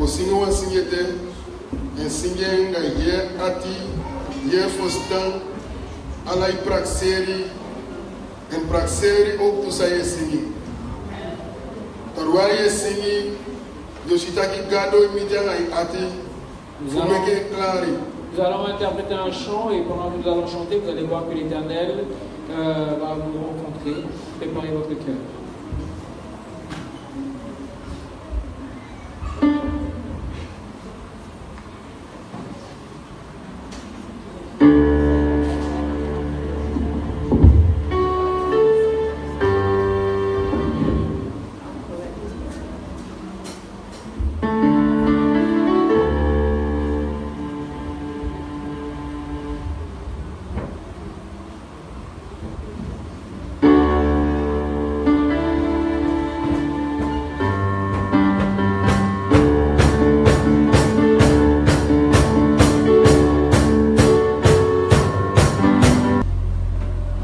singo wa singete en singenga ye ati ye fostan ala praxeri en praxeri ook tu saye singi tarwa ye singi yoshitaki gado imidjanga ati fumeke clari. Nous allons interpréter un chant et pendant que nous allons chanter, vous allez voir que l'Éternel va vous rencontrer. Préparez votre cœur.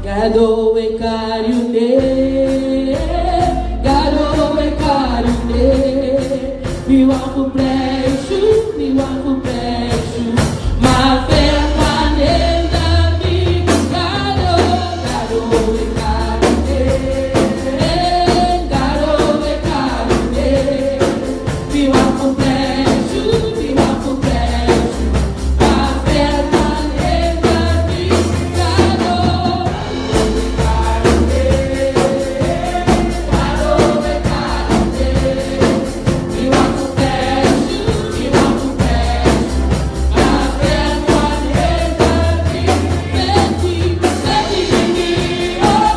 Gado e cariune, gado e cariune, mi want for pleasure, mi want for pleasure, my fair man in the big gado, gado e cariune, mi want for pleasure, mi want for pleasure, my fair man in the big gado. Oh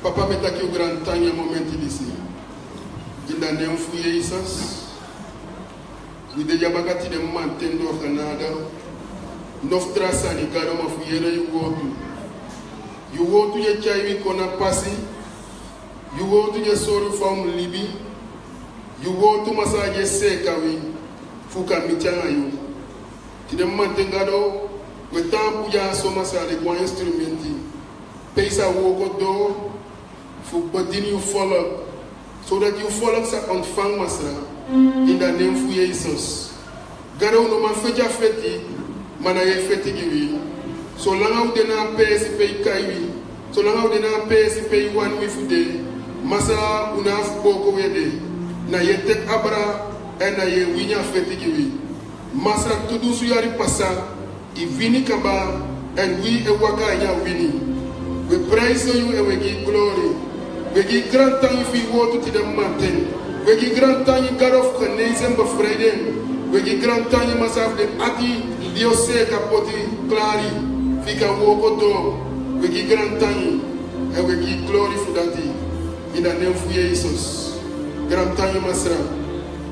Papa metaki au grand temps un moment ici. Il a né un fouillé essence. Il déjà bakati de mantendo Canada. Nostra sanigaro ma fouillé yugotu. Yugotu ye chaiwi kona pasi. Yugotu ye soru forme libi. Yugotu masaje sekawi. Fuka michanga yu. Tide mantengado. Le temps pour y assommer ça les bons instruments. Pay sa woko do. For continue you follow, so that you follow sa on fang masa in the name of Jesus. Garo no man feja feti, mana ye feti giwi. So long out na pay si pay kaiwi. So long out na pay si pay one we fude. Masa unaf boko wede. Na ye tek abra and na ye winya feti giwi. Masa tudu suyari pasa, ivini kaba and we e waka nya wini. We praise you and we give glory. We give grand time if we go to the mountain. We give grand time in God of Canadian Friday. We give grand time in myself the Ati, Diose Capoti, Clary, Fika Wokoto. We give grand time and we give glory for that in the name of Jesus. Grand time in myself.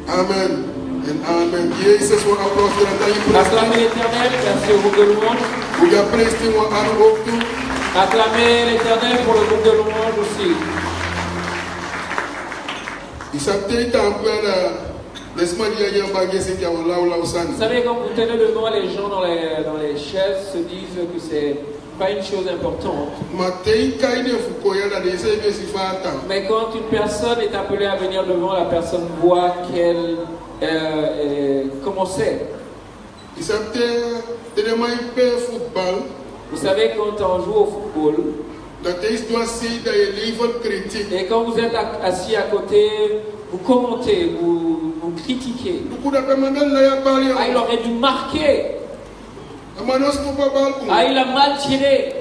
Amen and amen. Jesus will applause grand time. Acclamez l'Éternel, merci au groupe de louange. We are praising one another. Acclamez l'Éternel pour le groupe de louange aussi. Vous savez, quand vous tenez devant les gens dans les chaises, se disent que c'est pas une chose importante. Mais quand une personne est appelée à venir devant, la personne voit qu'elle comment c'est. Vous savez, quand on joue au football, et quand vous êtes assis à côté, vous commentez, vous critiquez. Ah, il aurait dû marquer. Ah, il a mal tiré.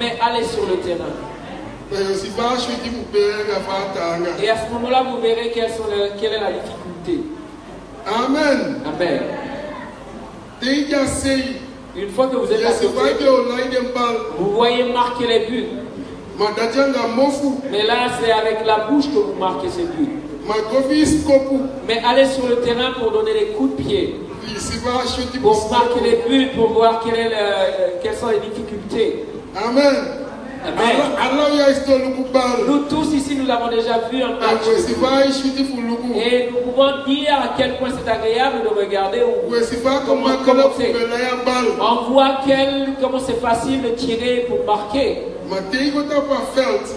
Mais allez sur le terrain. Et à ce moment-là, vous verrez quelle est la difficulté. Amen. Amen. Une fois que vous êtes à côté, vous voyez marquer les buts. Mais là, c'est avec la bouche que vous marquez ces buts. Mais allez sur le terrain pour donner des coups de pied. Pour marquer les buts, pour voir quelles sont les difficultés. Amen. Amen. Nous tous ici, nous avons déjà vu un match. Et nous pouvons dire à quel point c'est agréable de regarder comment on voit comment c'est facile de tirer pour marquer.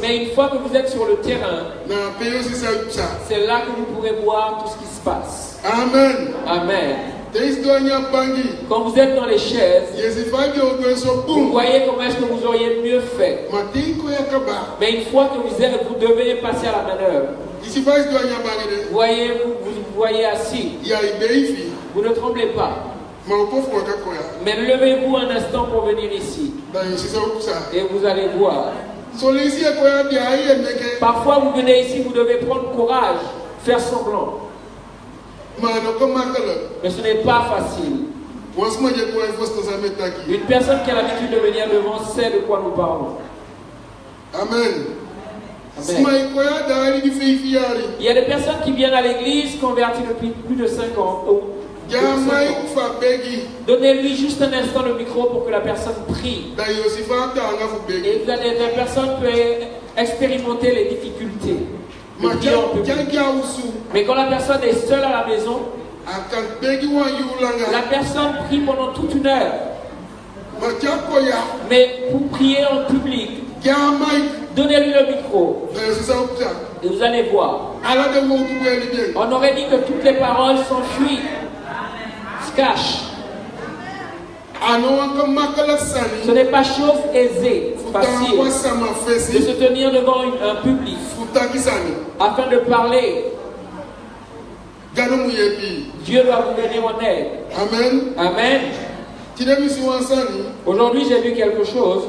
Mais une fois que vous êtes sur le terrain, c'est là que vous pourrez voir tout ce qui se passe. Amen. Amen. Quand vous êtes dans les chaises, vous voyez comment est-ce que vous auriez mieux fait. Mais une fois que vous devez passer à la manœuvre, vous voyez assis, vous ne tremblez pas. Mais levez-vous un instant pour venir ici. Et vous allez voir. Parfois vous venez ici, vous devez prendre courage, faire semblant. Mais ce n'est pas facile. Une personne qui a l'habitude de venir devant sait de quoi nous parlons. Amen. Amen. Il y a des personnes qui viennent à l'église converties depuis plus de 5 ans. Donnez-lui juste un instant le micro pour que la personne prie. Et la personne peut expérimenter les difficultés. Mais quand la personne est seule à la maison, la personne prie pendant toute une heure. Mais pour prier en public, donnez-lui le micro. Et vous allez voir. On aurait dit que toutes les paroles s'enfuient, se cachent. Ce n'est pas chose aisée, facile, de se tenir devant un public afin de parler. Dieu doit vous venir en aide. Amen. Amen. Aujourd'hui, j'ai vu quelque chose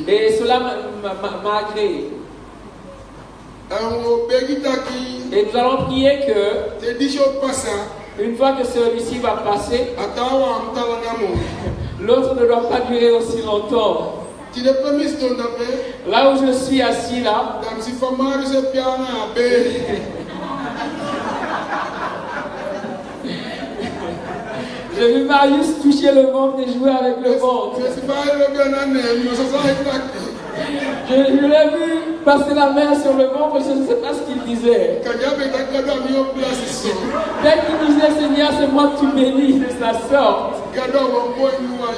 et cela m'a agréé. Et nous allons prier que une fois que celui-ci va passer, l'autre ne doit pas durer aussi longtemps. Là où je suis assis là. J'ai vu Marius toucher le ventre et jouer avec le ventre. Je l'ai vu passer la main sur le ventre, je ne sais pas ce qu'il disait. Dès qu'il disait Seigneur, c'est moi que tu bénis de sa sorte.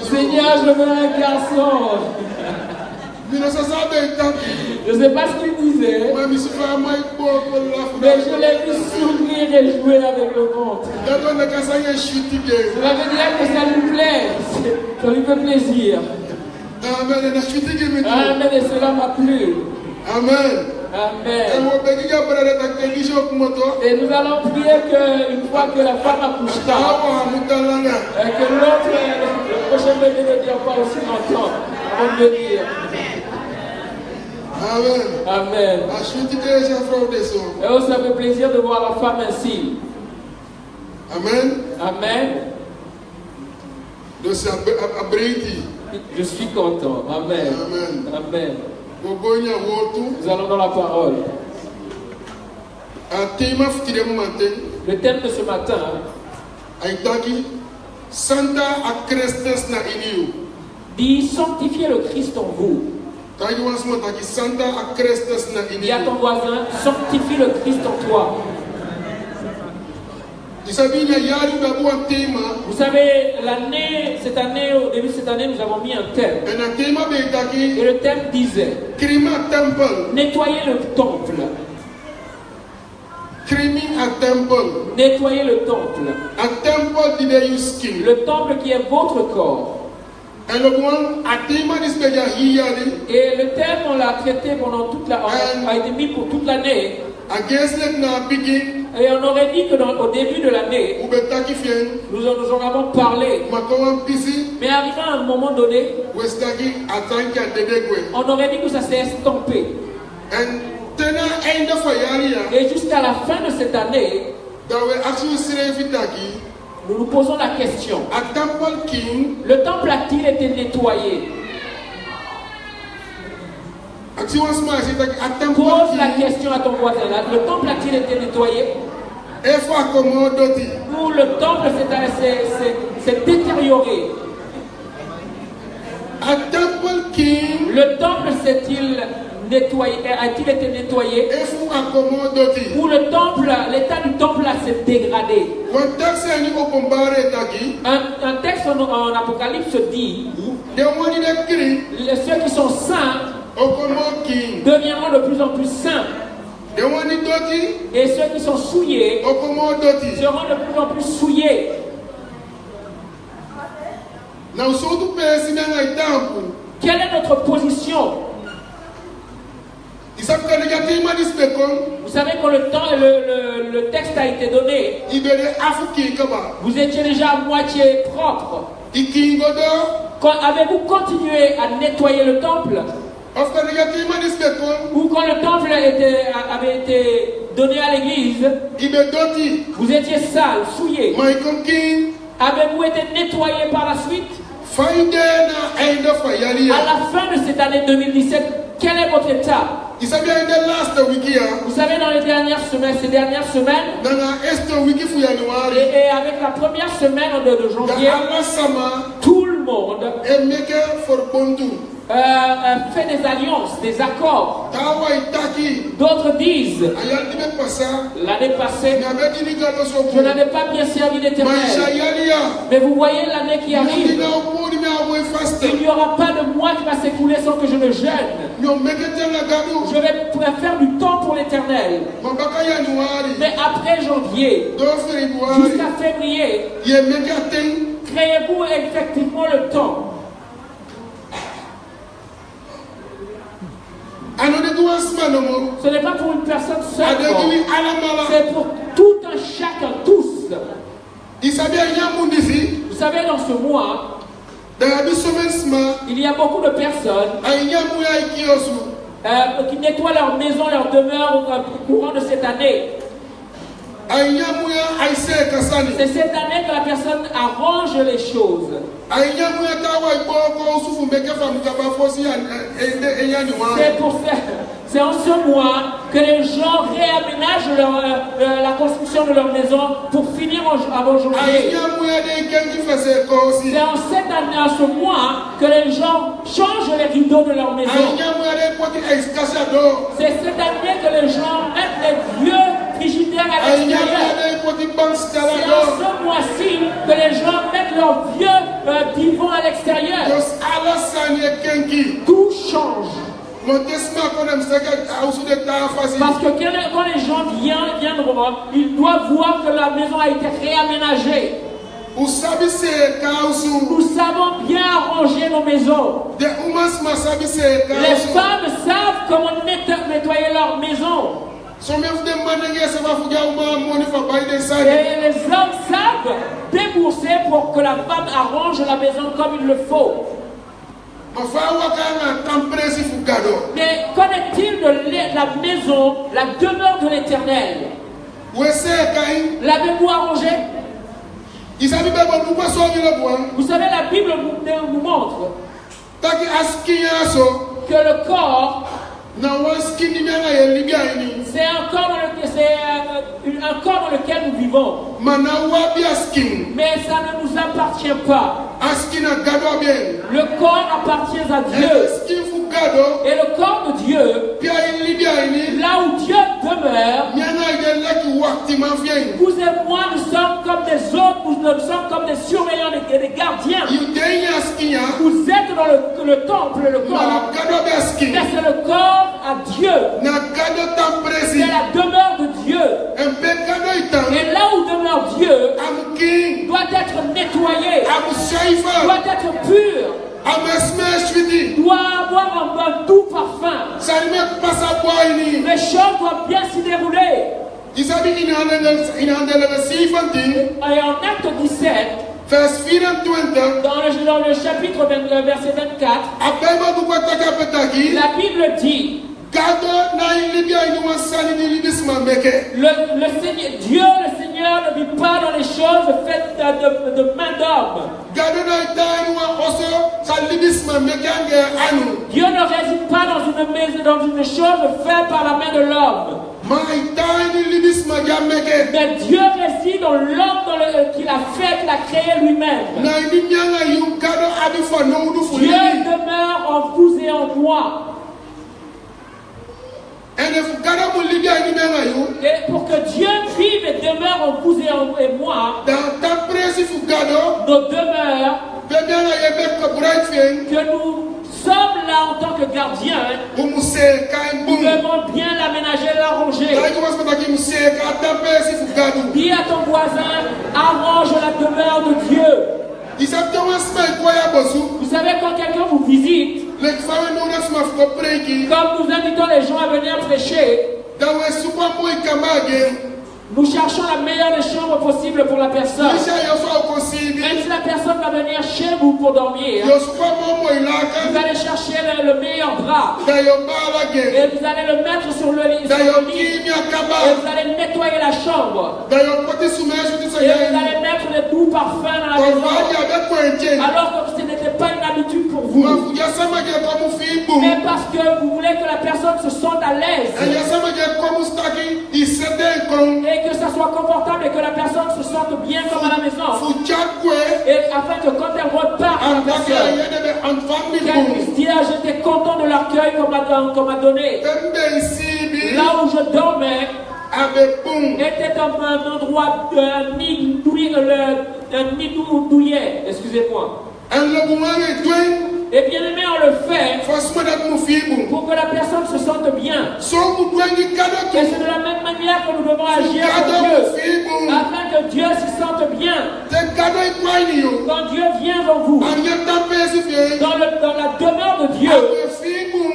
Seigneur, je veux un garçon. Je ne sais pas ce qu'il disait, mais je l'ai vu sourire et jouer avec le ventre. Cela veut dire que ça lui plaît, ça lui fait plaisir. Amen, et cela m'a plu. Amen. Amen. Et nous allons prier qu'une fois que la femme accouchera, que l'autre, le prochain bébé ne dira pas aussi longtemps avant de venir. Amen. Amen. Et aussi, ça fait plaisir de voir la femme ainsi. Amen. Amen. Je suis content. Amen. Amen. Amen. Nous allons dans la parole. Le thème de ce matin dit sanctifier le Christ en vous. Dis à ton voisin, sanctifie le Christ en toi. Vous savez, cette année, au début de cette année, nous avons mis un thème. Et le thème disait nettoyer le temple. Nettoyer le temple. Le temple qui est votre corps. Et le thème, on l'a traité pendant toute la, a été mis pour toute l'année. Et on aurait dit que au début de l'année, nous en avons parlé. Mais arrivé à un moment donné, on aurait dit que ça s'est estompé. Et jusqu'à la fin de cette année, nous nous posons la question. Le temple a-t-il été nettoyé? Pose la question à ton voisin. Le temple a-t-il été nettoyé? Ou le temple s'est détérioré? Le temple s'est-il nettoyé? A-t-il été nettoyé? Ou le temple, l'état du temple s'est dégradé? Un texte en Apocalypse dit ceux qui sont saints deviendront de plus en plus saints. Et ceux qui sont souillés seront de plus en plus souillés. Quelle est notre position? Vous savez quand le texte a été donné, vous étiez déjà à moitié propre. Avez-vous continué à nettoyer le temple? Ou quand le temple avait été donné à l'église, vous étiez sale, souillé. Avez-vous été nettoyé par la suite? À la fin de cette année 2017, quel est votre état? Vous savez, dans les dernières semaines, et avec la première semaine de janvier, tout le monde fait des alliances, des accords. D'autres disent l'année passée, je n'avais pas bien servi l'Éternel. Mais vous voyez l'année qui arrive, il n'y aura pas de mois qui va s'écouler sans que je ne jeûne. Je vais faire du temps pour l'Éternel. Mais après janvier jusqu'à février, créez-vous effectivement le temps. Ce n'est pas pour une personne seule, c'est pour tout un chacun, tous. Vous savez, dans ce mois, il y a beaucoup de personnes qui nettoient leur maison, leur demeure au courant de cette année. C'est cette année que la personne arrange les choses. C'est en ce mois que les gens réaménagent la construction de leur maison pour finir avant janvier. C'est en cette année, en ce mois, que les gens changent les rideaux de leur maison. C'est cette année que les gens mettent les vieux frigidaires à l'extérieur. C'est en ce mois-ci que les gens mettent leurs vieux divans à l'extérieur. Tout change. Parce que quand les gens viendront, ils doivent voir que la maison a été réaménagée. Nous savons bien arranger nos maisons. Les femmes savent comment nettoyer leur maison. Et les hommes savent débourser pour que la femme arrange la maison comme il le faut. Mais qu'en est-il de la maison, la demeure de l'Éternel? L'avez-vous arrangé? Vous savez, la Bible nous montre que le corps, c'est un corps dans lequel nous vivons. Mais ça ne nous appartient pas. Le corps appartient à Dieu. Et le corps de Dieu, là où Dieu demeure, vous et moi, nous sommes comme des autres, nous sommes comme des surveillants et des gardiens. Vous êtes dans le temple, le corps. Mais c'est le corps à Dieu. C'est la demeure de Dieu. Et là où demeure Dieu, doit être nettoyé, doit être pur, doit avoir un doux parfum. Les choses doivent bien s'y dérouler. Et en Acte 17, dans le chapitre verset 24, la Bible dit, Dieu le Seigneur ne vit pas dans les choses faites de main d'homme. Dieu ne réside pas dans une chose faite par la main de l'homme. Mais Dieu réside dans l'homme qu'il a fait, qu'il a créé lui-même. Dieu demeure en vous et en moi. Et pour que Dieu vive et demeure en vous et moi, nos demeures, que nous sommes là en tant que gardiens, nous devons bien l'aménager, l'arranger. Dis à ton voisin, arrange la demeure de Dieu. Vous savez, quand quelqu'un vous visite, comme nous invitons les gens à venir prêcher, nous cherchons la meilleure des chambres possibles pour la personne. Même si la personne va venir chez vous pour dormir, vous allez chercher le meilleur drap. Et vous allez le mettre sur le lit. Et vous allez nettoyer la chambre. Et vous allez mettre les doux parfums dans la maison. Alors que ce n'était pas une habitude pour vous. Mais parce que vous voulez que la personne se sente à l'aise. Et que ça soit confortable et que la personne se sente bien comme à la maison. Et afin que quand elle repart, qu'elle puisse dire, j'étais content de l'accueil qu'on m'a donné. Là où je dormais était un endroit un nid douillet, excusez-moi. Et bien aimé, on le fait pour que la personne se sente bien. Et c'est de la même manière que nous devons agir pour Dieu, afin que Dieu se sente bien. Quand Dieu vient en vous, dans la demeure de Dieu,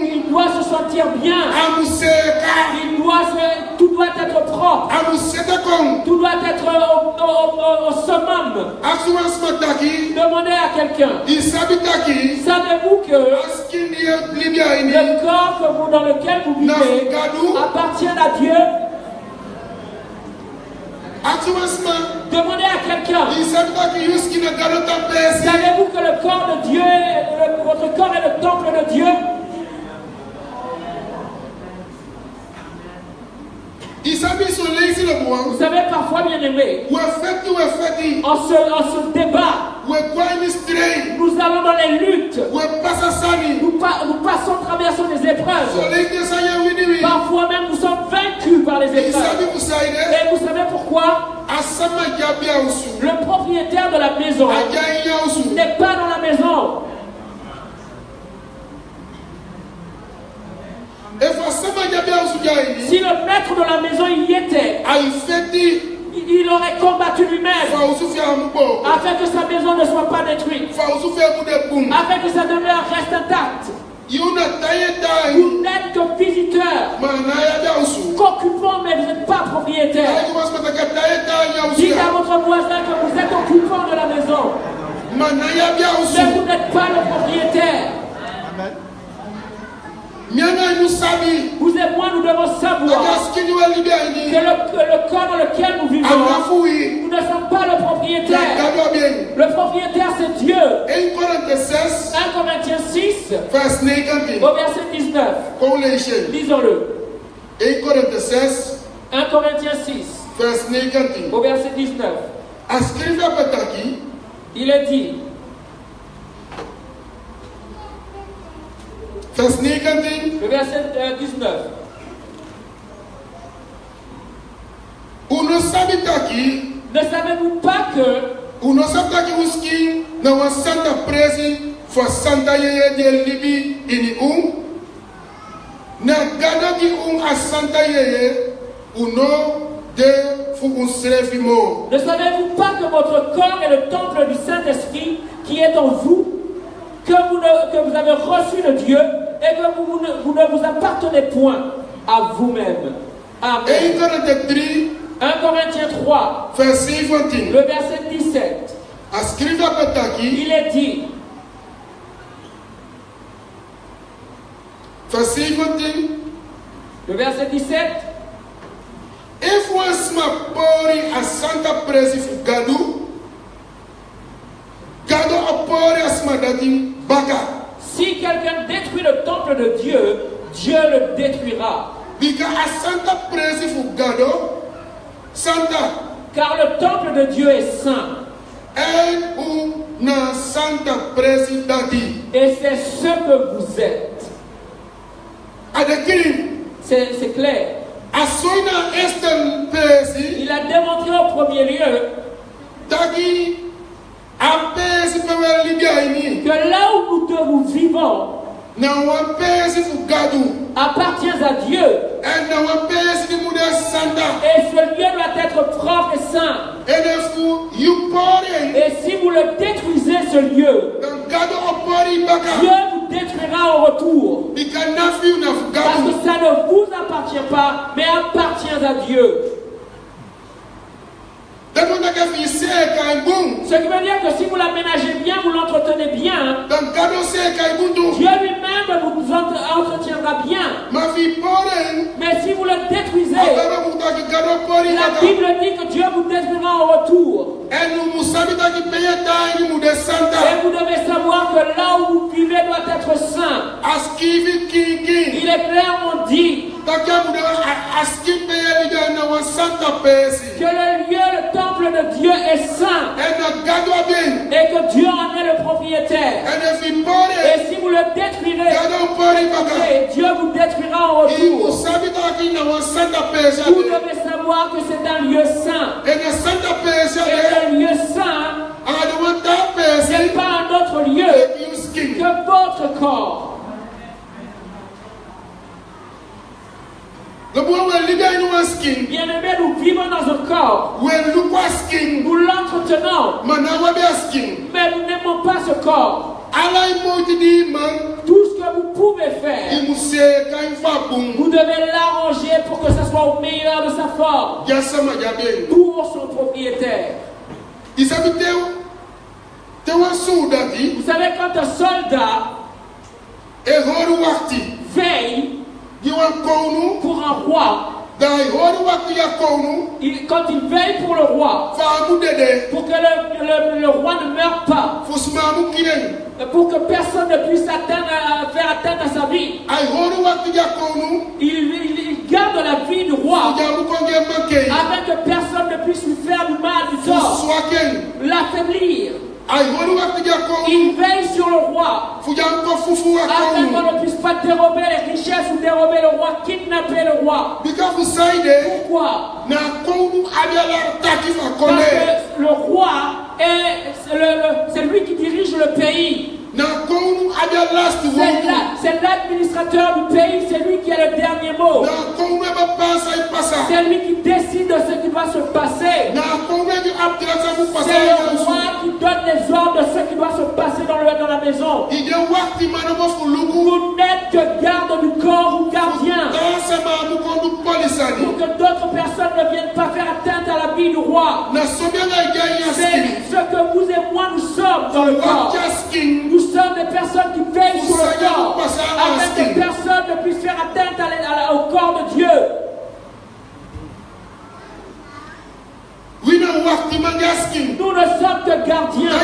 il doit se sentir bien. Tout doit être propre. Tout doit être au summum. Demandez à quelqu'un. Savez-vous que le corps dans lequel vous vivez appartient à Dieu? Demandez à quelqu'un. Savez-vous que le corps de Dieu, votre corps est le temple de Dieu? Vous savez, parfois, bien aimé, on se débat. Nous allons dans les luttes. Nous traversons des épreuves. Parfois même, nous sommes vaincus par les épreuves. Et vous savez pourquoi? Le propriétaire de la maison n'est pas dans la maison. Si le maître de la maison y était, il aurait combattu lui-même afin que sa maison ne soit pas détruite, afin que sa demeure reste intacte. Vous n'êtes que visiteur, qu'occupant, mais vous n'êtes pas propriétaire. Dites à votre voisin que vous êtes occupant de la maison, mais vous n'êtes pas le propriétaire. Vous et moi, nous devons savoir que le corps dans lequel nous vivons, nous ne sommes pas le propriétaire. Le propriétaire, c'est Dieu. 1 Corinthiens 6, au verset 19. Lisons-le. 1 Corinthiens 6, au verset 19. Il est dit, le verset 19. Ne savez-vous pas que ne savez-vous pas que votre corps est le temple du Saint-Esprit qui est en vous, que vous avez reçu de Dieu et que vous ne vous appartenez point à vous-même. Amen. 1 Corinthiens 3, le verset 17. Il est dit, le verset 17. Si quelqu'un détruit le temple de Dieu, Dieu le détruira. Car le temple de Dieu est saint. Et c'est ce que vous êtes. C'est clair. Il a démontré au premier lieu que là où nous vivons appartient à Dieu. Et ce lieu doit être propre et saint. Et si vous le détruisez, ce lieu, Dieu vous détruira au retour. Parce que ça ne vous appartient pas, mais appartient à Dieu. Ce qui veut dire que si vous l'aménagez bien, vous l'entretenez bien, Dieu lui-même vous entretiendra bien. Mais si vous le détruisez, la Bible dit que Dieu vous détruira en retour. Et vous devez savoir que là où vous vivez doit être saint. Il est clairement dit que le lieu, le temple de Dieu est saint et que Dieu en est le propriétaire. Et si vous le détruirez, Dieu vous détruira en retour. Vous devez savoir que c'est un lieu saint. Et un lieu saint n'est pas un autre lieu que votre corps. Bien-aimés, nous vivons dans un corps. Nous l'entretenons. Mais nous n'aimons pas ce corps. Tout ce que vous pouvez faire, vous devez l'arranger pour que ce soit au meilleur de sa forme. Pour son propriétaire. Vous savez, quand un soldat veille pour un roi, Quand il veille pour le roi, pour que le roi ne meure pas, pour que personne ne puisse faire atteinte à sa vie, il garde la vie du roi afin que personne ne puisse lui faire du mal, du tort, l'affaiblir. Il veille sur le roi afin qu'on ne puisse pas dérober les richesses ou dérober le roi, kidnapper le roi. Pourquoi? Parce que le roi c'est lui qui dirige le pays. C'est l'administrateur du pays, c'est lui qui a le dernier mot. C'est lui qui décide de ce qui va se passer. C'est le roi qui donne les ordres de ce qui doit se passer dans la maison. Vous n'êtes que garde du corps ou gardien. Pour que d'autres personnes ne viennent pas faire atteinte à la vie du roi. C'est ce que vous et moi nous sommes dans le corps. Nous sommes des personnes qui veillent sur le corps afin que personne ne puisse faire atteinte au corps de Dieu. Nous ne sommes que gardiens.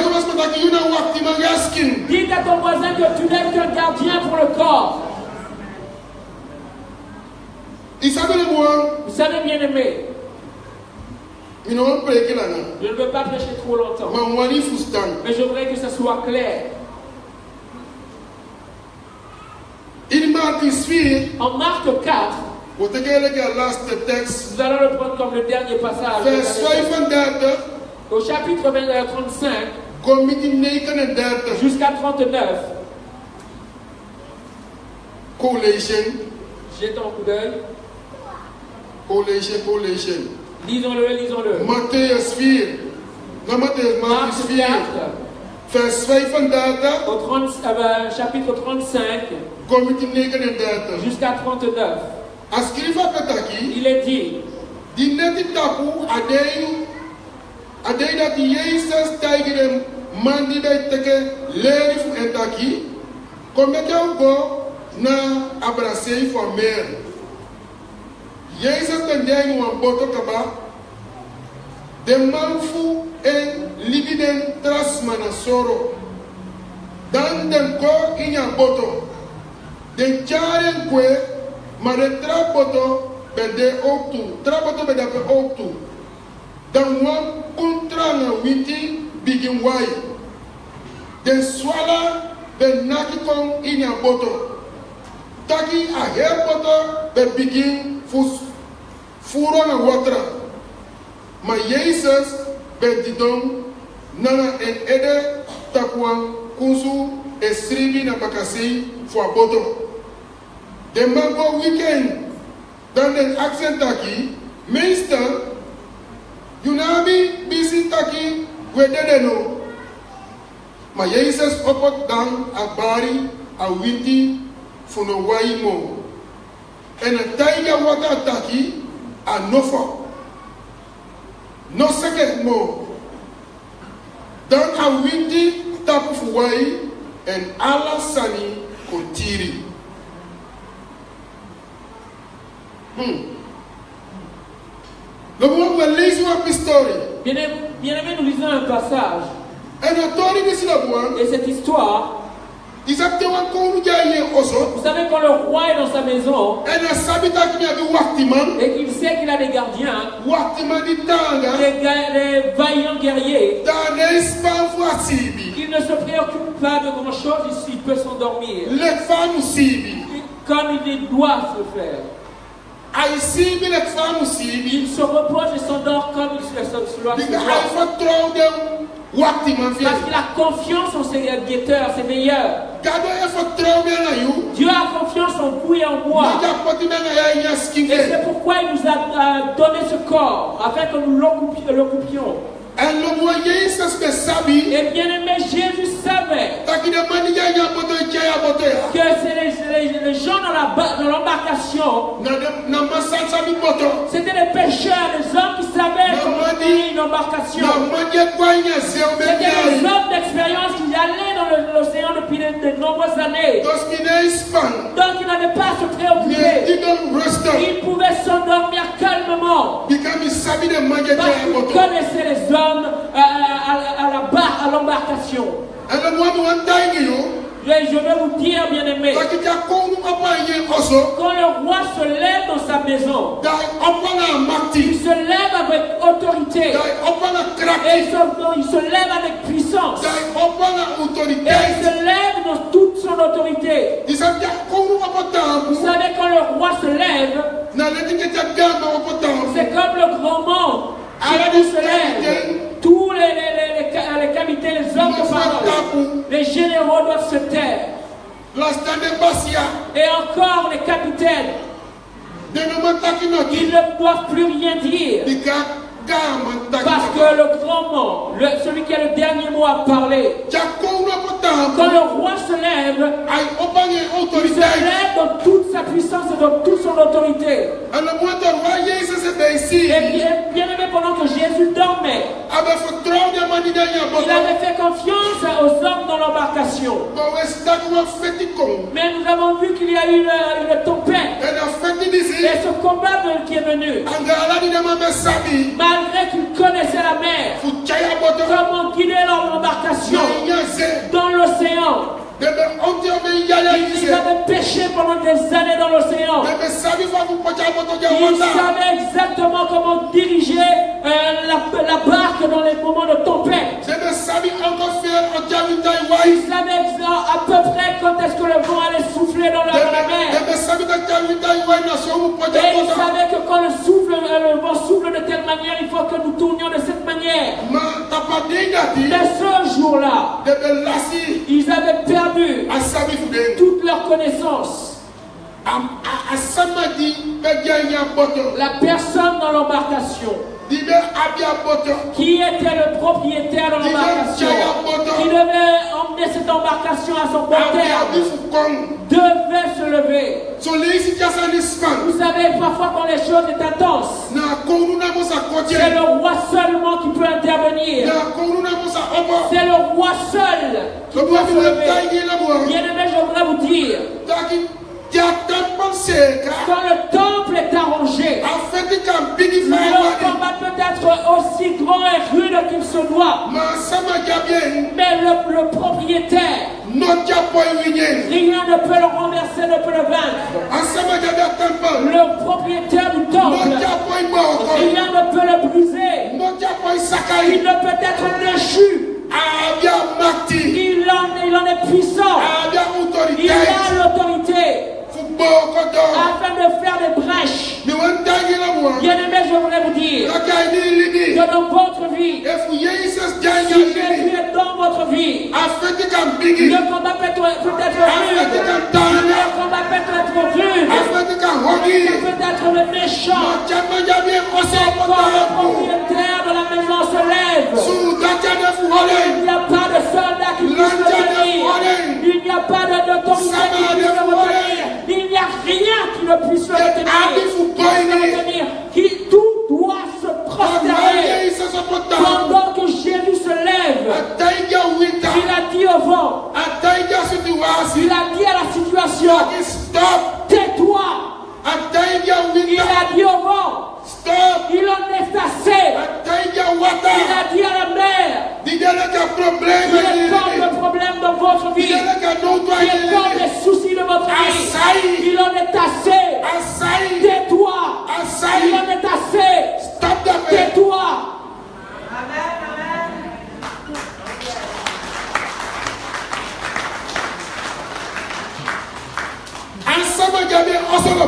Dis à ton voisin que tu n'es qu'un gardien pour le corps. Vous savez, bien aimé, je ne veux pas prêcher trop longtemps, mais je voudrais que ce soit clair. En Marc 4, nous allons le prendre comme le dernier passage. Au chapitre 35 jusqu'à 39. Jetons un coup d'œil. Lisons-le. Marc 4, au chapitre 35 jusqu'à 39. Il est dit: de manfu en libiden trasmana soro dan den ko inya boto de charen kwe mare traboto bende oktu traboto bende oktu dan wan kontra na witi bigin wai de swala de nakikon inya boto taki a her boto de bigin furo na watra. Ma Jezus bedidon nana en ede takwan kunsu esribi na bakasi for boto. De mango weekend dan den accent taki meester yunabi busy taki wededeno. Ma Jezus opot dan abari a winti funo waimo. En a taiga wata taki a nofo. No second more. Dan a windy tapu fuwai and ala sani kontiri. Le moment où on lit une histoire. Bien aimé, nous lisons un passage. Et cette histoire, vous savez, quand le roi est dans sa maison et qu'il sait qu'il a des gardiens, des vaillants guerriers, qu'il ne se préoccupe pas de grand chose, il peut s'endormir comme il doit se faire. Il se repose et s'endort comme il se doit. Parce qu'il a confiance en ses guetteurs, ses veilleurs. Dieu a confiance en vous et en moi. Et c'est pourquoi il nous a donné ce corps, afin que nous l'occupions. Et bien aimé, Jésus savait que c'est les les gens dans l'embarcation, c'était les pêcheurs, les hommes qui savaient comment conduire une embarcation. C'était les hommes d'expérience qui allaient dans l'océan depuis de nombreuses années. Donc ils n'avaient pas à se préoccuper. Ils pouvaient s'endormir calmement. Parce qu'ils connaissaient les hommes à l'embarcation. Je vais vous dire, bien aimé, quand le roi se lève dans sa maison, il se lève avec autorité, et il se lève avec puissance, et il se lève dans toute son autorité. Vous savez, quand le roi se lève, c'est comme le grand monde. Jésus se lève. Tous les comités, les hommes de parole, les généraux doivent se taire. Et encore les capitaines, ils ne doivent plus rien dire. Parce que le grand monde, celui qui a le dernier mot à parler, quand le roi se lève, il se lève dans toute sa puissance et dans toute son autorité. Et bien aimé, pendant que Jésus dormait, il avait fait confiance aux hommes dans l'embarcation. Mais nous avons vu qu'il y a eu une tempête. Et ce combat qui est venu, malgré qu'ils connaissaient la mer, comment guider leur embarcation dans l'océan. Ils avaient pêché pendant des années dans l'océan. Ils savaient exactement comment diriger la barque dans les moments de tempête. Ils savaient à peu près quand est-ce que le vent allait souffler dans la mer. Et ils savaient que quand le vent souffle de telle manière, il faut que nous tournions de cette manière. Mais ce jour-là, ils avaient perdu toute leur connaissance. La personne dans l'embarcation, qui était le propriétaire de l'embarcation, qui devait emmener cette embarcation à son bon terme, devait se lever. Vous savez, parfois quand les choses sont intenses, c'est le roi seulement qui peut intervenir. C'est le roi seul qui doit se lever. Bien aimé, je voudrais vous dire, quand le temple est arrangé, le combat peut être aussi grand et rude qu'il se doit. Mais le propriétaire, rien ne peut le renverser, ne peut le vaincre. Le propriétaire du temple, rien ne peut le briser. Il ne peut être déchu. Il en est puissant. Il a l'autorité afin de faire des brèches. Bien aimé, je voulais vous dire que dans votre vie, si Jésus est dans votre vie, le combat peut être rude, le combat peut être rude, peut être le méchant. C'est quand le propriétaire de la maison se lève, il n'y a pas de soldat qui puisse le tenir, il n'y a pas d'autorité qui puisse le retenir, il n'y a rien qui ne puisse le retenir. Tout doit se prosterner. Pendant que Jésus se lève, il a dit au vent, il a dit à la situation, tais-toi. Il a dit au vent, il en est assez. Il a dit à la mer, il est comme le problème dans votre vie, il est comme les soucis de votre vie, il en est assez. Tais-toi. Il en est assez. Tais-toi.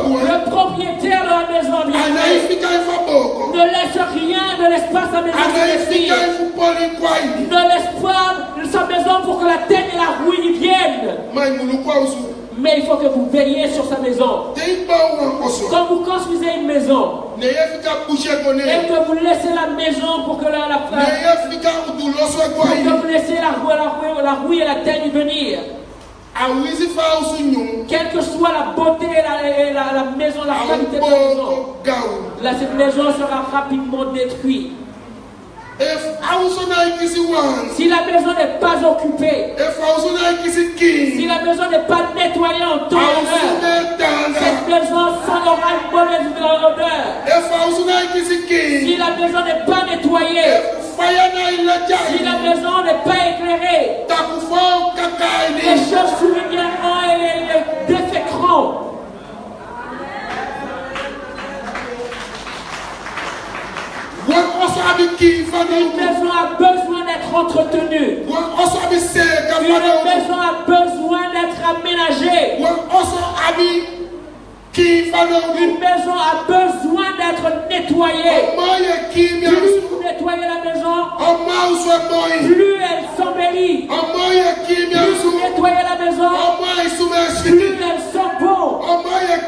Le propriétaire de la maison ne laisse rien, ne laisse pas sa maison ne laisse pas sa maison pour que la tête et la rouille viennent. Mais il faut que vous veilliez sur sa maison. Quand vous construisez une maison et que vous laissez la maison pour que vous laissez la rouille et la teigne venir, Quelle que soit la beauté et la maison, la qualité de la maison, cette maison sera rapidement détruite. Si la maison n'est pas occupée, si la maison n'est pas nettoyée en temps et heure, cette maison aura une mauvaise odeur. Si la maison n'est pas nettoyée, si la maison n'est pas éclairée, les choses souligneront et défecteront. Une maison a besoin d'être entretenue. Une maison a besoin d'être aménagée. Une maison a besoin d'être nettoyée. Plus vous nettoyez la maison, plus elle s'embellit. Plus vous nettoyez la maison, plus elle sent bon.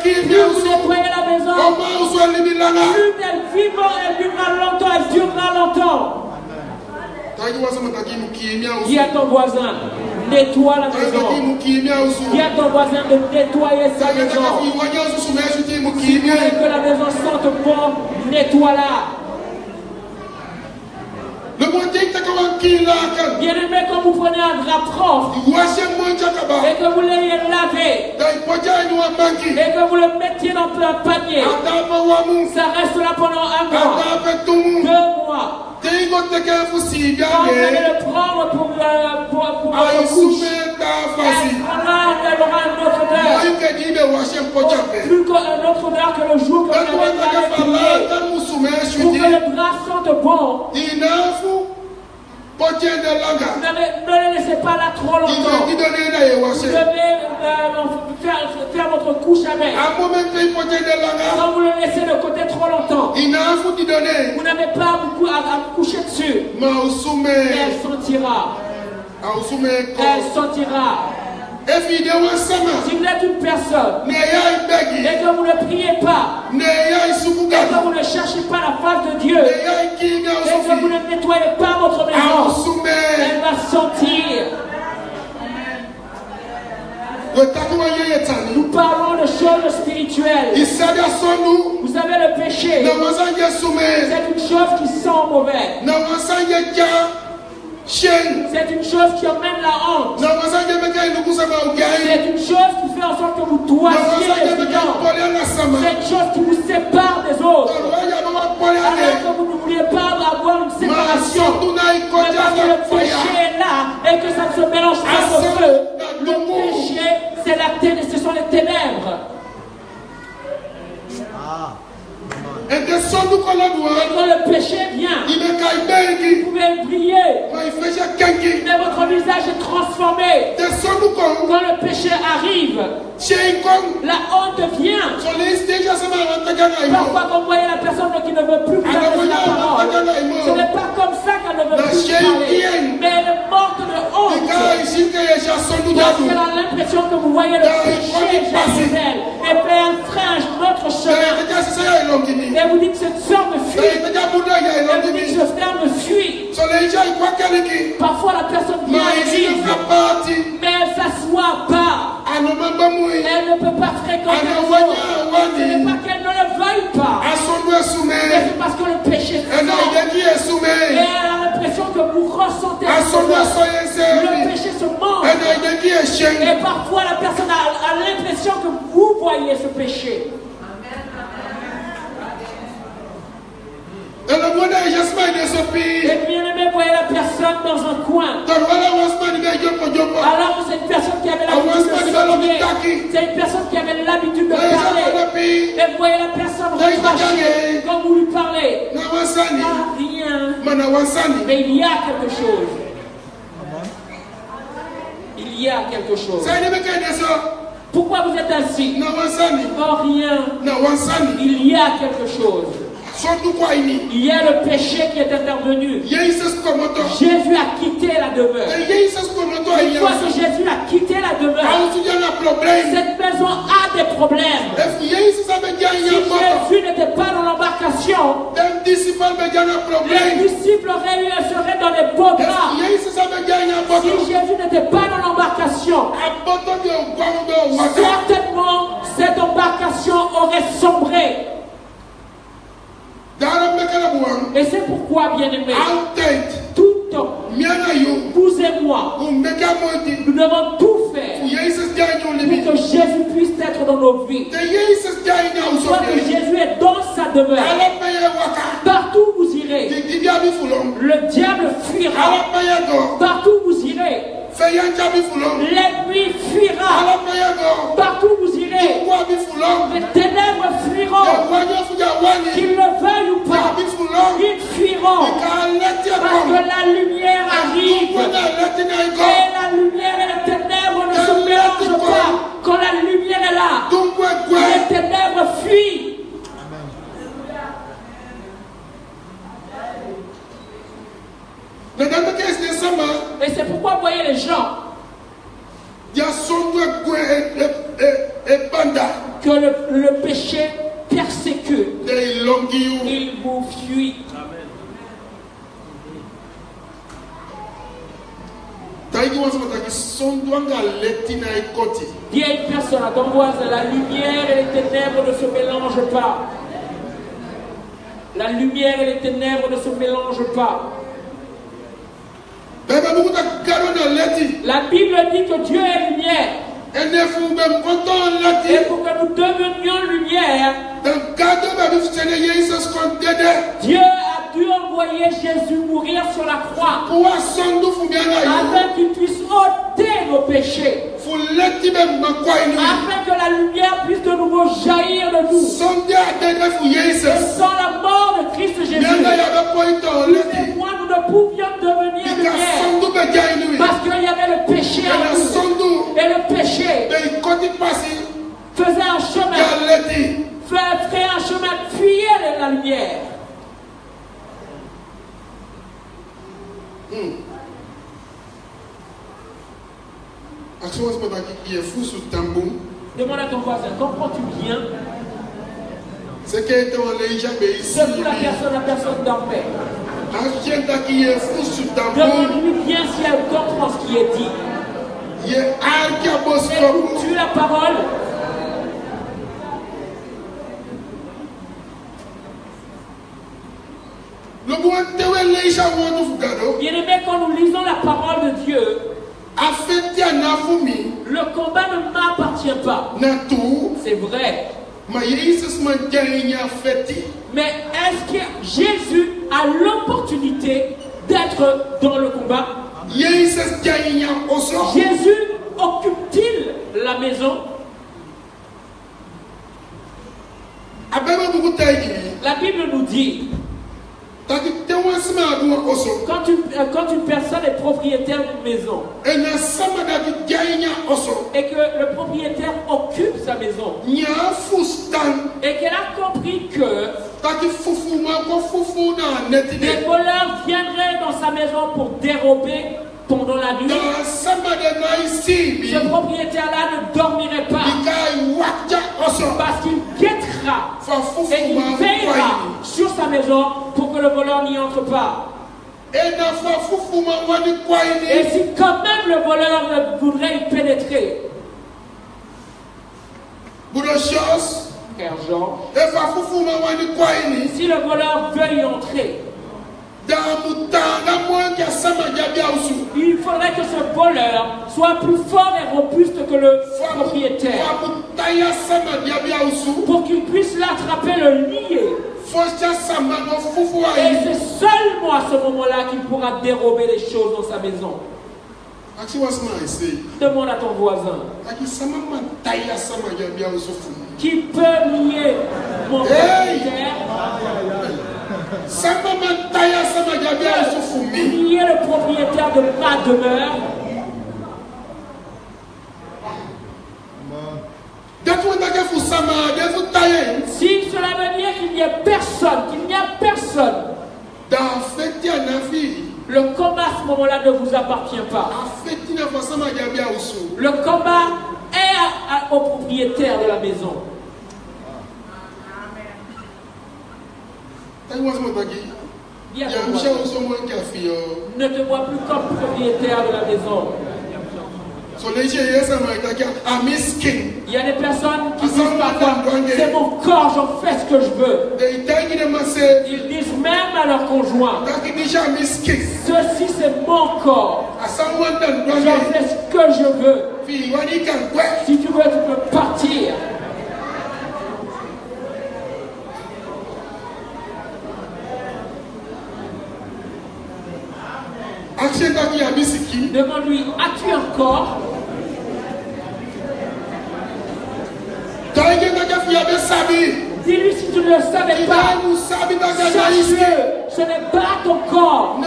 Plus vous nettoyez la maison, plus elle vivra longtemps, elle durera longtemps. Dis à ton voisin, nettoie la maison. Dis à ton voisin de nettoyer sa maison. Si vous voulez que la maison sente bon, nettoie-la. Bien aimé, quand vous prenez un drap propre et que vous l'ayez lavé et que vous le mettiez dans un panier, ça reste là pendant 1 mois, 2 mois. Quand vous allez le prendre pour votre couche, elle aura une autre odeur. Plus qu'un autre odeur que le jour que vous avez plié. Pour que le drap sente bon, ne le laissez pas là trop longtemps. Vous devez faire votre couche avec. Quand vous le laissez de côté trop longtemps, vous n'avez pas beaucoup à coucher dessus. Elle sentira. Elle sentira. Si vous êtes une personne et que vous ne priez pas, et que vous ne cherchez pas la face de Dieu, et que vous ne nettoyez pas votre maison, elle va sentir. Nous parlons de choses spirituelles. Vous savez, le péché, c'est une chose qui sent mauvais. C'est une chose qui emmène la honte. C'est une chose qui fait en sorte que vous toisiez les gens. C'est une chose qui vous sépare des autres. Alors que vous ne vouliez pas avoir une séparation. Mais parce que le péché est là et que ça ne se mélange pas au feu. Le péché, ce sont les ténèbres. Et quand le péché vient, vous pouvez briller, mais votre visage est transformé. Quand le péché arrive, la honte vient. Parfois, quand vous voyez la personne qui ne veut plus vous adresser la parole, ce n'est pas comme ça qu'elle ne veut plus parler, mais elle est morte de honte. Parce qu'elle a l'impression que vous voyez le péché derrière elle, et puis elle freine notre chemin. Et vous dites que cette soeur me fuit. Et vous dites que ce frère me fuit. Parfois la personne vient à l'église, mais elle ne s'assoit pas. Elle ne peut pas fréquenter les autres. Ce n'est pas qu'elle ne le veuille pas, mais c'est parce que le péché est fort. Et elle a l'impression que vous ressentez le péché se mange. Et parfois la personne a l'impression que vous voyez ce péché. Et bien aimé, voyez la personne dans un coin. Alors c'est une personne qui avait l'habitude de s'occuper. C'est une personne qui avait l'habitude de parler. Et vous voyez la personne recracher quand vous lui parlez. Rien. Mais il y a quelque chose. Il y a quelque chose. Pourquoi vous êtes assis? Oh, rien. Il y a quelque chose. Il y a le péché qui est intervenu. Jésus a quitté la demeure. Une fois que Jésus a quitté la demeure, cette maison a des problèmes. Si Jésus n'était pas dans l'embarcation, les disciples seraient dans les beaux draps. Si Jésus n'était pas dans l'embarcation, certainement cette embarcation aurait sombré. Et c'est pourquoi, bien-aimés, tout temps, vous et moi, nous devons tout faire pour que Jésus puisse être dans nos vies. Soit que Jésus est dans sa demeure. Partout où vous irez, le diable fuira. Partout où vous irez, l'ennemi fuira. Partout où vous irez, les ténèbres fuiront. Qu'ils le veuillent ou pas, ils fuiront. Parce que la lumière arrive. Et la lumière et les ténèbres ne se mélangent pas. Quand la lumière est là, les ténèbres fuient. Et c'est pourquoi vous voyez les gens que le péché persécute. Il vous fuit. Dis à une personne, à ton voisin, la lumière et les ténèbres ne se mélangent pas. La lumière et les ténèbres ne se mélangent pas. La Bible dit que Dieu est lumière. Et pour que nous devenions lumière, Dieu a dû envoyer Jésus mourir sur la croix afin qu'il puisse ôter nos péchés, afin que la lumière puisse de nouveau jaillir de nous. Et sans la mort de Christ Jésus, nous et moi, nous ne pouvions devenir lumière parce qu'il y avait le péché en nous. Et le péché faisait un chemin, ferait un chemin, fuyait la lumière. Demande à ton voisin, comprends-tu bien ce que la personne dormait? Demande-lui bien si elle comprend ce qui est dit. Écoutes-tu la parole? Bien-aimé, quand nous lisons la parole de Dieu, le combat ne m'appartient pas. C'est vrai. Mais est-ce que Jésus a l'opportunité d'être dans le combat? Jésus occupe-t-il la maison? La Bible nous dit, quand une personne est propriétaire d'une maison et que le propriétaire occupe sa maison et qu'elle a compris que des voleurs viendraient dans sa maison pour dérober pendant la nuit, ce propriétaire-là ne dormirait pas parce qu'il guettera et il veillera sur sa maison pour que le voleur n'y entre pas. Et si quand même le voleur voudrait y pénétrer, Frère Jean, si le voleur veut y entrer, il faudrait que ce voleur soit plus fort et robuste que le propriétaire pour qu'il puisse l'attraper, le lier. Et c'est seulement à ce moment-là qu'il pourra dérober les choses dans sa maison. Demande à ton voisin, qui peut lier mon propriétaire, lier le propriétaire de ma demeure. Si cela veut dire qu'il n'y a personne, le combat à ce moment-là ne vous appartient pas. Le combat est au propriétaire de la maison. maison. Ne te vois plus comme propriétaire de la maison. Il y a des personnes qui disent parfois, c'est mon corps, j'en fais ce que je veux. Ils disent même à leur conjoint, ceci c'est mon corps, j'en fais ce que je veux. Si tu veux, tu peux partir. Demande-lui, as-tu un corps? Dis-lui si tu ne le savais pas. Sache-le, ce n'est pas ton corps.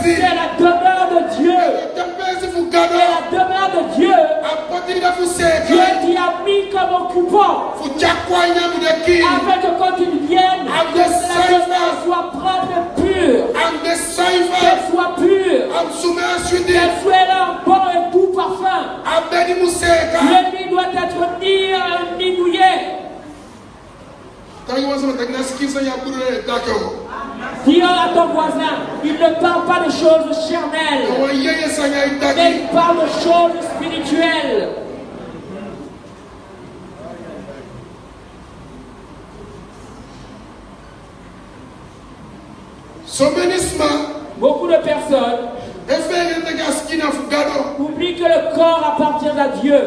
C'est la demeure de Dieu. Et la demeure de Dieu, Dieu t'y a mis comme occupant. Afin que quand il vienne, la demeure soit propre et pure. Qu'elle soit pure. Qu'elle soit là en bon et doux parfum. Le lit doit être ni douillet. Dis à ton voisin, il ne parle pas de choses charnelles, mais il parle de choses spirituelles. Beaucoup de personnes oublient que le corps appartient à Dieu.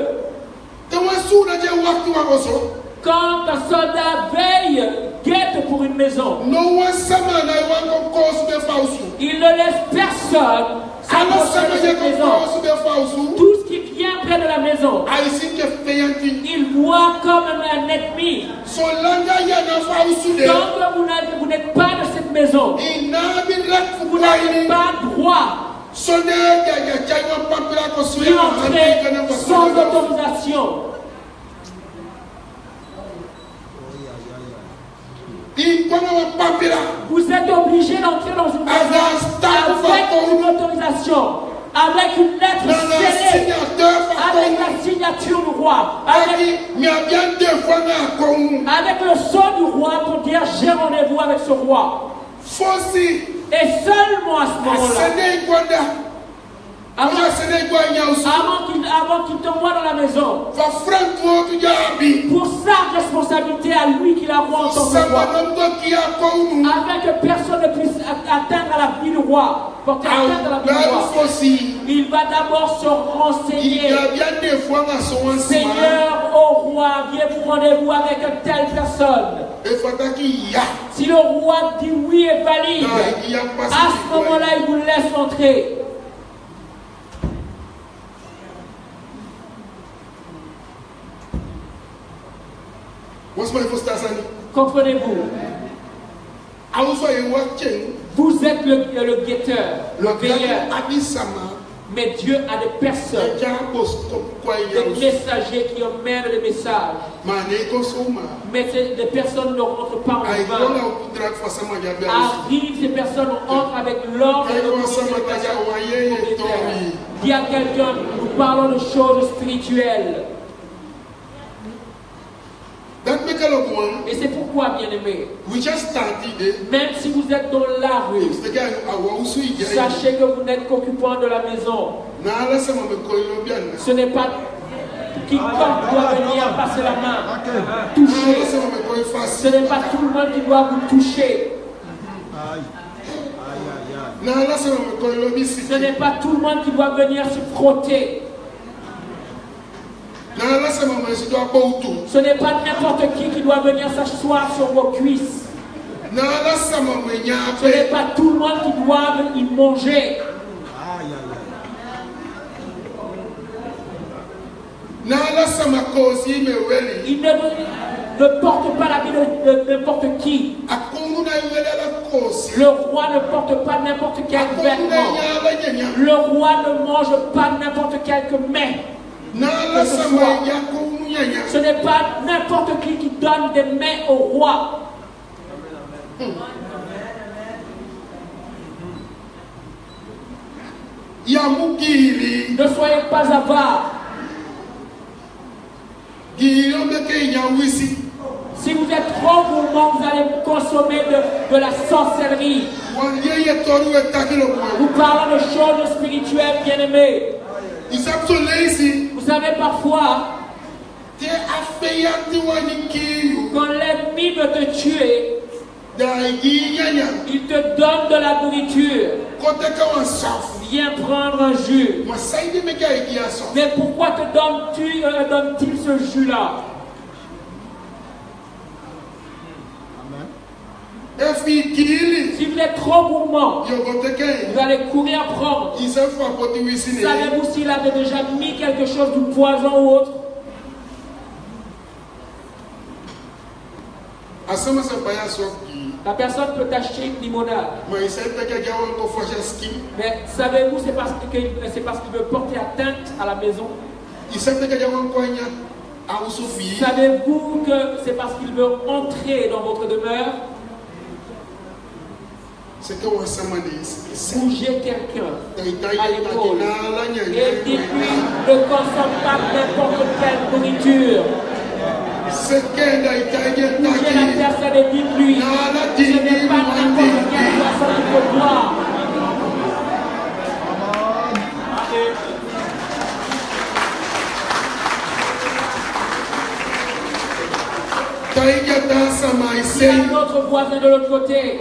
Quand un soldat veille, guette pour une maison, il ne laisse personne s'approcher de cette maison. Tout ce qui vient près de la maison, il voit comme un ennemi. Tant que vous n'êtes pas de cette maison, vous n'avez pas droit d'y entrer sans autorisation. Vous êtes obligé d'entrer dans une maison avec une autorisation, avec une lettre scellée, avec la signature du roi, avec le sceau du roi pour dire j'ai rendez-vous avec ce roi. Et seulement à ce moment-là, avant qu'il t'envoie dans la maison, pour sa responsabilité à lui qu'il a roi en tant que roi, afin que personne ne puisse atteindre à la vie du roi, porter atteinte à la vie du roi, il va d'abord se renseigner. Seigneur, au roi, viens-vous rendez-vous avec telle personne. Si le roi dit oui et valide, à ce moment-là, il vous laisse entrer. Comprenez-vous? Vous êtes le guetteur, le veilleur. Mais Dieu a des personnes, des messagers qui emmènent des messages. Mais des personnes ne rentrent pas en vain. Arrivent, ces personnes entrent avec l'ordre et il y a quelqu'un, nous parlons de choses spirituelles. Et c'est pourquoi, bien-aimé, même si vous êtes dans la rue, sachez que vous n'êtes qu'occupant de la maison. Ce n'est pas quiconque doit venir passer la main, toucher. Ce n'est pas tout le monde qui doit vous toucher. Ce n'est pas tout le monde qui doit venir se frotter. Ce n'est pas n'importe qui doit venir s'asseoir sur vos cuisses. Ce n'est pas tout le monde qui doit y manger. Il ne porte pas la vie de n'importe qui. Le roi ne porte pas n'importe quel vêtement. Le roi ne mange pas n'importe quel mets. Ce n'est pas n'importe qui donne des mets au roi. Ne soyez pas avares. Si vous êtes trop gourmand, vous allez consommer de la sorcellerie. Vous parlez de choses spirituelles, bien-aimés. Vous savez, parfois, quand l'ennemi veut te tuer, il te donne de la nourriture. Viens prendre un jus. Mais pourquoi te donne-t-il ce jus-là? Si vous êtes trop gourmand, vous allez courir prendre. Savez-vous s'il avait déjà mis quelque chose du poison ou autre? La personne peut t'acheter une limonade. Mais savez-vous, c'est parce qu'il veut porter atteinte à la maison. Savez-vous que c'est parce qu'il veut entrer dans votre demeure? Bougez quelqu'un à l'épaule et dites-lui, ne consomme pas n'importe quelle nourriture. Bougez la personne et dites-lui, ce n'est pas n'importe quelle personne qui peut boire. Il y a un autre voisin de l'autre côté.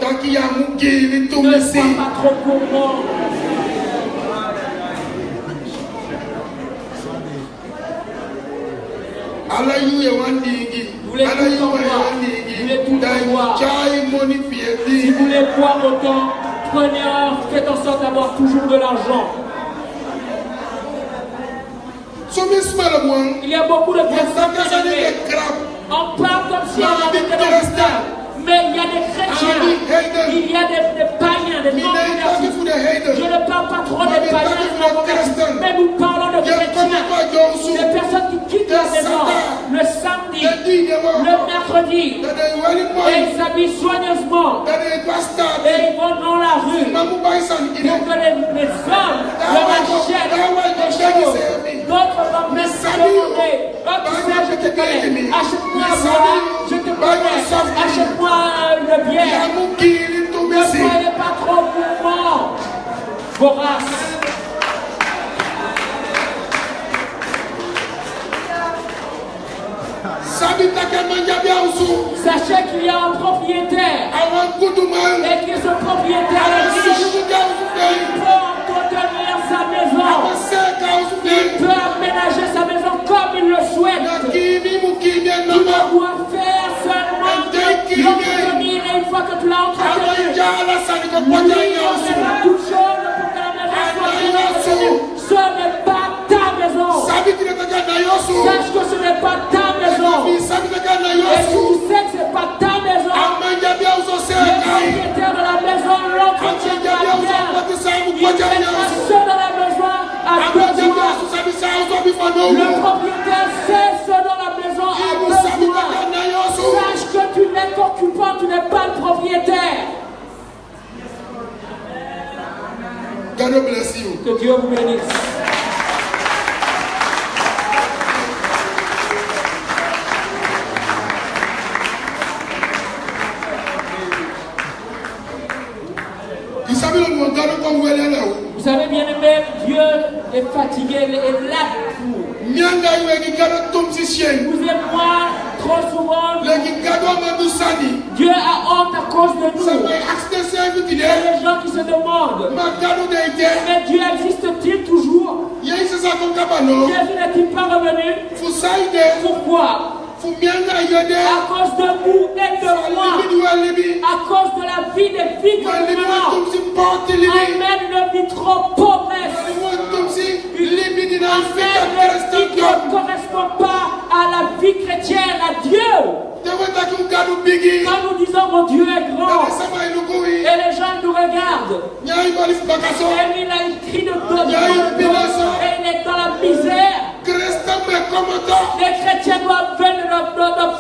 Ne sois pas trop gourmand. Vous voulez tout boire. Si vous voulez boire autant, faites en sorte d'avoir toujours de l'argent. Il y a beaucoup de personnes qui on parle comme si on avait des chrétiens, mais il y a des chrétiens, il y a des païens, des non-convertis. Je ne parle pas trop des païens, mais nous parlons de chrétiens, des personnes qui quittent la maison le samedi, le mercredi, et ils s'habillent soigneusement, et ils vont dans la rue pour que les hommes leur achètent des choses. D'autres vont même demander, oh tu sais, je te connais, achète-moi à boire, je te connais, achète-moi le bière. Ne soyez pas trop gourmand, vorace. Sachez qu'il y a un propriétaire et que ce propriétaire est riche. Il peut entretenir sa maison. Il peut aménager sa maison comme il le souhaite. Il doit faire seulement l'entretenir, et une fois que tu l'as entretenu, lui on fera toute chose pour que la maison soit entretenue. Ce n'est pas ta maison. Sache que ce n'est pas ta maison. Et si tu sais que ce n'est pas ta maison, le propriétaire de la maison l'entretiendra bien. Il mettra ceux de la maison à besoin. Le propriétaire sait ce dont la maison a besoin. Sache que tu n'es qu'occupant, tu n'es pas le propriétaire. Que Dieu vous bénisse. Vous savez, bien aimé, Dieu est fatigué et là pour. Vous et moi, trop souvent, Dieu a honte à cause de nous. Il y a des gens qui se demandent, mais Dieu existe-t-il toujours? Jésus n'est-il pas revenu? Pourquoi? À cause de vous et de moi, à cause de la vie des filles que nous amène une vie trop pauvre, une vie qui ne correspond pas à la vie chrétienne, à Dieu. Quand nous disons mon Dieu est grand, et les gens nous regardent, et il a une cri de douleur, et il est dans la misère. Les chrétiens doivent venir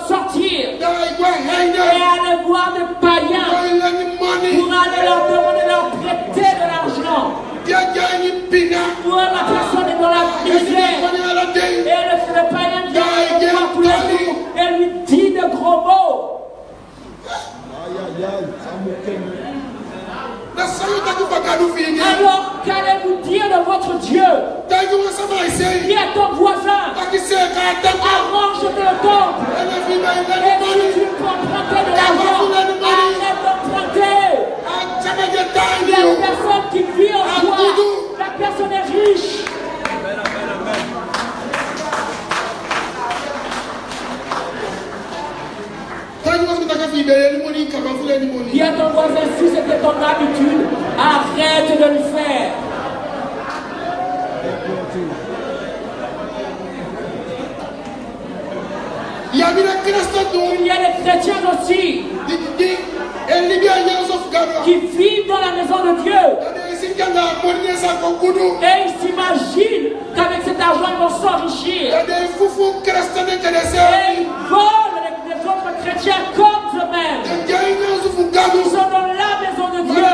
sortir et aller voir des païens pour aller leur demander de leur prêter de l'argent. Pour la personne est dans la misère et le païen vient pour la gros mots. Alors, qu'allez-vous dire de votre Dieu? Dis à ton voisin, arrange-toi le temple. Et si tu peux emprunter de l'argent, arrête d'emprunter. Il y a une personne qui vit en toi. La personne est riche. Dis à ton voisin, si c'était ton habitude, arrête de le faire. Il y a des chrétiens aussi qui vivent dans la maison de Dieu et ils s'imaginent qu'avec cet argent ils vont s'enrichir et ils volent les autres chrétiens comme eux-mêmes. Ils sont dans la maison de Dieu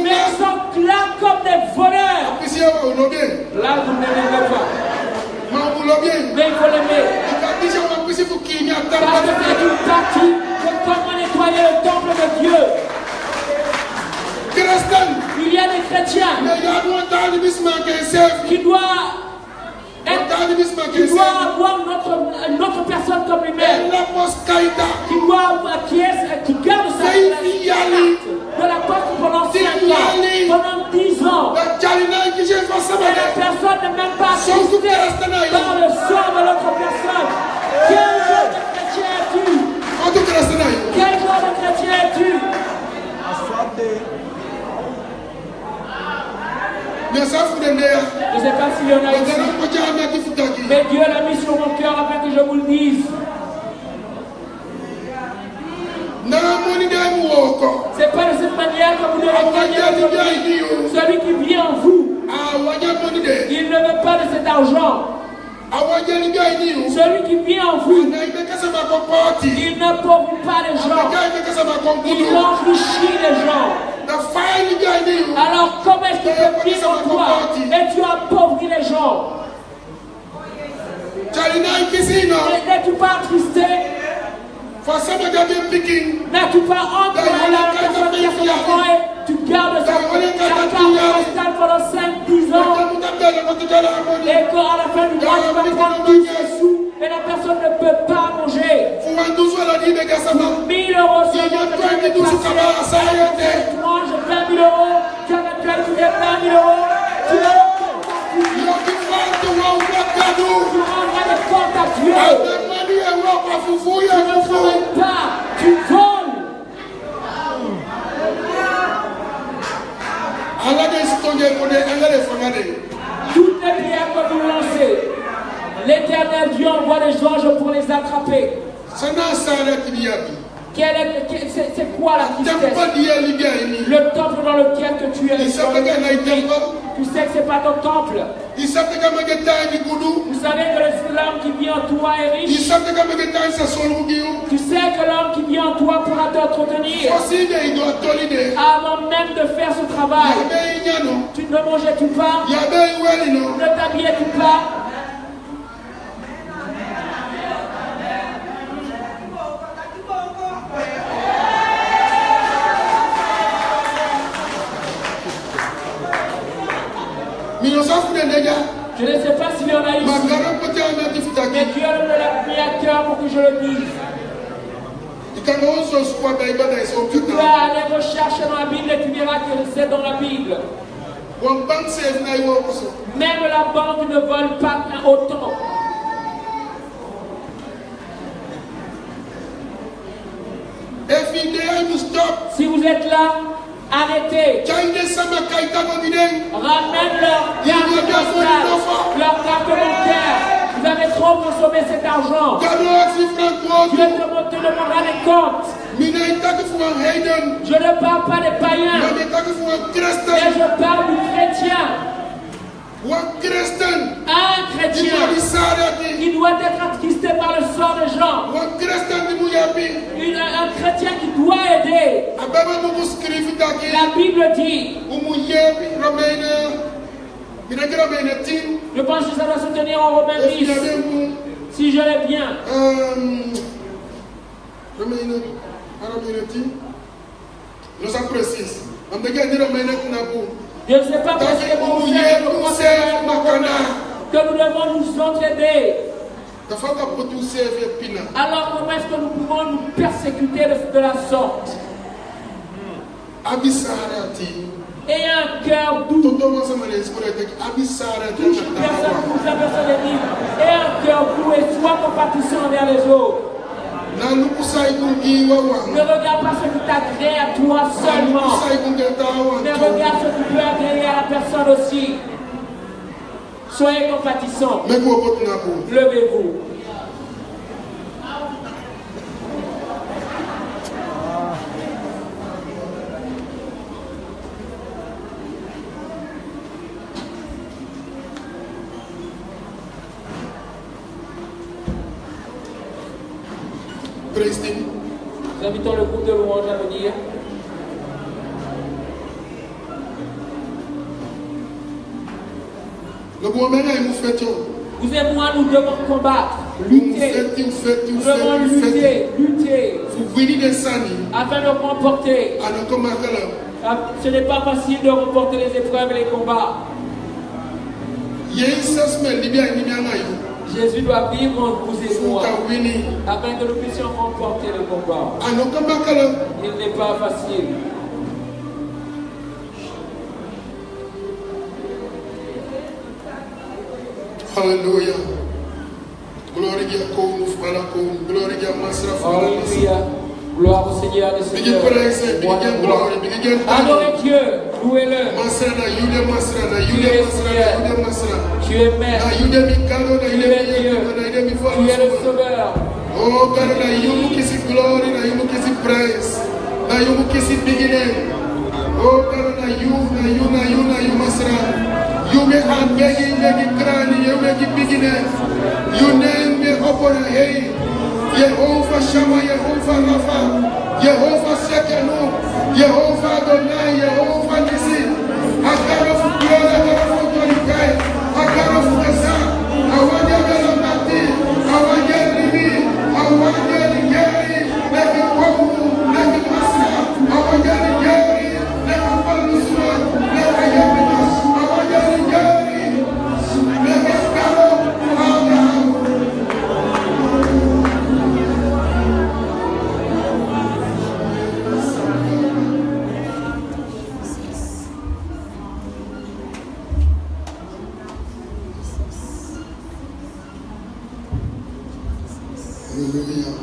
mais ils sont là comme des voleurs. Là vous ne l'aimez pas. Mais il faut l'aimer. Parce que c'est une partie de comment nettoyer le temple de Dieu. Il y a des chrétiens qui doivent avoir une autre personne comme lui-même, qui garde sa carte de la poste pendant 5 ans, pendant 10 ans. Et la personne n'est même pas assistée par le sort de l'autre personne. Quel genre de chrétien es-tu? Quel genre de chrétien es-tu? Je ne sais pas s'il y en a ici, mais Dieu l'a mis sur mon cœur afin que je vous le dise. C'est pas de cette manière que vous devez gagner aujourd'hui. Celui qui vit en vous, il ne veut pas de cet argent. Celui qui vit en vous, il n'appauvrit pas les gens, il enrichit les gens. Alors comment est-ce qu'il peut vivre en toi et tu appauvris les gens? N'es-tu pas attristé? N'as-tu pas honte de la personne qui a son enfant et tu gardes sa carte postale pendant 5-10 ans et qu'à la fin du mois tu vas prendre 10 sous et la personne ne peut pas manger? 1 000 euros sur le tu manges 20 000 euros, tu as calculé 20 000 euros, tu rendras des comptes à Dieu. Tu ne travailles pas, tu voles. Toutes les prières que vous lancez, l'Éternel Dieu envoie les anges pour les attraper. C'est quoi la tristesse? Le temple dans lequel que tu es. Tu sais que ce n'est pas ton temple. Vous savez que l'homme qui vit en toi est riche. Tu sais que l'homme qui vit en toi pourra t'entretenir. Avant même de faire ce travail, tu ne mangeais-tu pas? Ne t'habillais-tu pas? Je ne sais pas s'il y en a ici, mais Dieu me l'a mis à cœur pour que je le dise. Tu peux aller rechercher dans la Bible et tu verras que c'est dans la Bible. Même la banque ne vole pas autant. Si vous êtes là, arrêtez. Ramène leur carte postale, leur carte bancaire. Vous avez trop consommé cet argent. Dieu te demandera des comptes. Je ne parle pas des païens, mais je parle du chrétien. Un chrétien qui doit être attristé par le sort des gens. Un chrétien qui doit aider. La Bible dit, je pense que ça doit se tenir en Romains 10, si je l'ai bien. Nous apprécions. Je ne sais pas précisément que nous devons nous entraider. Alors comment est-ce que nous pouvons nous persécuter de la sorte? Et un cœur doux. Toute personne et un cœur doux et sois compatissant envers les autres. Ne regarde pas ce qui t'agrée à toi seulement, mais regarde ce qui peut agréer à la personne aussi. Soyez compatissants. Levez-vous. Nous invitons le groupe de louange à venir. Vous et moi, nous devons combattre, lutter. Nous devons lutter. Afin de remporter. Ce n'est pas facile de remporter les épreuves et les combats. Jésus doit vivre en vous et moi, afin que nous puissions remporter le combat. Il n'est pas facile. Alléluia. Alléluia. Gloire au Seigneur des Seigneurs. Adorez Dieu, louez-le. Tu es maître. Tu es Dieu. Tu es le Sauveur. Oh God, na you kisi glory, na you kisi praise, na you kisi beginning. Oh God, na you masra. You make a beginning, crying, you make it beginning. You name me open hey. Jehovah Shammah, Jehovah Rapha, Jehovah Sekenu, Jehovah Adonai, Jehovah Nissi. I got of glory, I got of glorified, I got of Gaza, I want you to Nati, I want you to be, I want you to carry, let it go, let it pass, I want you to carry, let it fall this one, let it happen, I want you to carry, let it go, Hallelujah.